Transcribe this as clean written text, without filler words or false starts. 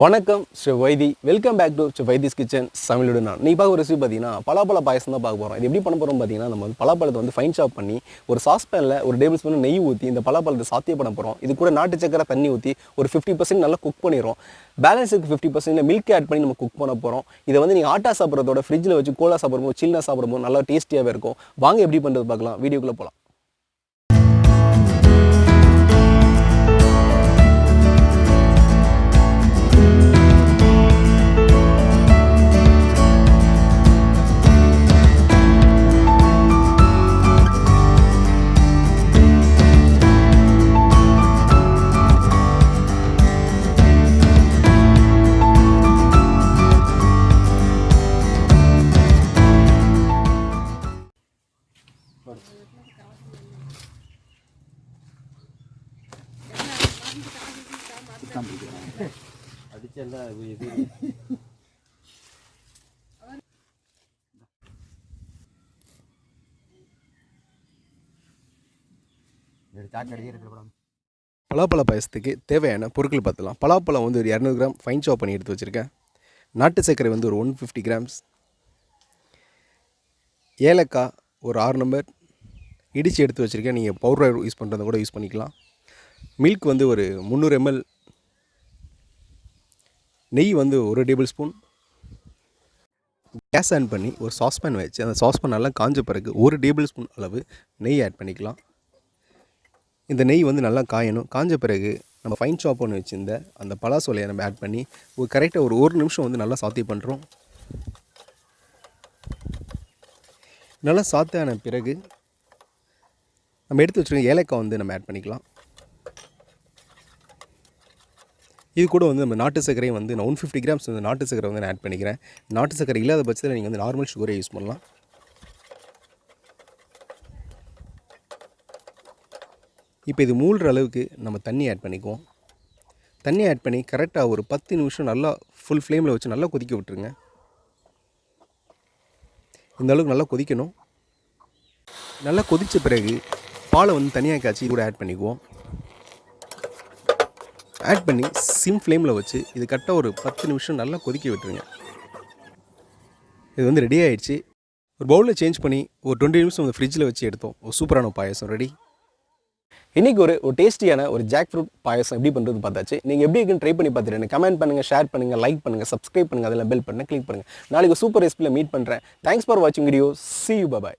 வணக்கம் Sri Vaidhi. Welcome back to Sri Vaidhi's kitchen சமையலோடு நான். நீ பார்க்க ஒரு ரெசிபி பார்த்தீங்கன்னா பலாப்பழ பாயசம் தான் பார்க்க போகிறோம். இது எப்படி பண்ண போகிறோம் பார்த்தீங்கன்னா, நம்ம வந்து பலாப்பழத்தை வந்து ஃபைன் சாப் பண்ணி ஒரு சாஸ்பேனில் ஒரு டேபிள் ஸ்பூன் நெய் ஊற்றி இந்த பலாப்பழத்தை சாத்தியம் பண்ண போகிறோம். இது கூட நாட்டு சக்கரை தண்ணி ஊற்றி ஒரு 50% நல்லா குக் பண்ணிடுறோம். பேலன்ஸுக்கு 50% மில்க் ஆட் பண்ணி நம்ம குக் பண்ண போகிறோம். இதை வந்து நீங்கள் ஆட்டா சாப்பிட்றதோட ஃப்ரிட்ஜில் வச்சு கோலா சாப்பிடும்போது சில்லுனா சாப்பிடும்போது நல்லா டேஸ்டியாகவே இருக்கும். வாங்க எப்படி பண்ணுறது பார்க்கலாம். வீடியோக்குள்ளே போகலாம். பலாப்பழ பாயசத்துக்கு தேவையான பொருட்கள் பார்த்துலாம். பலாப்பழம் வந்து ஒரு 200 கிராம் ஃபைன் சாப் பண்ணி எடுத்து வச்சுருக்கேன். நாட்டு சர்க்கரை வந்து ஒரு 150 கிராம்ஸ், ஏலக்காய் ஒரு 6 நம்பர் இடித்து எடுத்து வச்சுருக்கேன். நீங்கள் பவுடர் யூஸ் பண்ணுறத கூட யூஸ் பண்ணிக்கலாம். மில்க் வந்து ஒரு 300 ml, நெய் வந்து ஒரு டேபிள் ஸ்பூன். கேஸ் ஆன் பண்ணி ஒரு சாஸ்பேன் வச்சு அந்த சாஸ்பேன் நல்லா காஞ்ச பிறகு ஒரு டேபிள் ஸ்பூன் அளவு நெய் ஆட் பண்ணிக்கலாம். இந்த நெய் வந்து நல்லா காயணும். காஞ்ச பிறகு நம்ம ஃபைன் சாப் பண்ணி வச்சுருந்த அந்த பலாசோலையை நம்ம ஆட் பண்ணி கரெக்டாக ஒரு நிமிஷம் வந்து நல்லா சாத்தி பண்ணுறோம். நல்லா சாத்தான பிறகு நம்ம எடுத்து வச்சுருக்க ஏலக்காய் வந்து நம்ம ஆட் பண்ணிக்கலாம். இது கூட வந்து நம்ம நாட்டு சர்க்கரையும் வந்து நான் 150 கிராம்ஸ் வந்து நாட்டு சர்க்கரை வந்து நான் ஆட் பண்ணிக்கிறேன். நாட்டு சர்க்கரை இல்லாத பட்சத்தில் நீங்கள் வந்து நார்மல் சுகரே யூஸ் பண்ணலாம். இப்போ இது மூழ்கிற அளவுக்கு நம்ம தண்ணி ஆட் பண்ணிக்குவோம். தண்ணி ஆட் பண்ணி கரெக்டாக ஒரு 10 நிமிஷம் நல்லா ஃபுல் ஃப்ளேமில் வச்சு நல்லா கொதிக்க விட்டுருங்க. இந்த அளவுக்கு நல்லா கொதிக்கணும். நல்லா கொதித்த பிறகு பாலை வந்து தனியாக காய்ச்சி கூட ஆட் பண்ணிக்குவோம். ஆட் பண்ணி சிம் ஃப்ளேமில் வச்சு இது கரெக்டாக ஒரு 10 நிமிஷம் நல்லா கொதிக்க விட்டுருங்க. இது வந்து ரெடி ஆகிடுச்சு. ஒரு பவுலில் சேஞ்ச் பண்ணி ஒரு 20 நிமிஷம் வந்து ஃப்ரிட்ஜில் வச்சு எடுத்தோம். ஒரு சூப்பரான பாயசம் ரெடி. இன்றைக்கி ஒரு டேஸ்டியான ஒரு ஜாக் ஃப்ரூட் பாயசம் எப்படி பண்ணுறது பார்த்தாச்சு. நீங்கள் எப்படி இருக்குன்னு ட்ரை பண்ணி பார்த்துட்டு கமெண்ட் பண்ணுங்கள், ஷேர் பண்ணுங்கள், லைக் பண்ணுங்கள், சப்ஸ்கிரைப் பண்ணுங்கள், அதில் பெல் பண்ண கிளிக் பண்ணுங்கள். நாளைக்கு சூப்பர் ரெசிபியில் மீட் பண்ணுறேன். தேங்க்ஸ் ஃபார் வாட்சிங் video. See you, bye bye.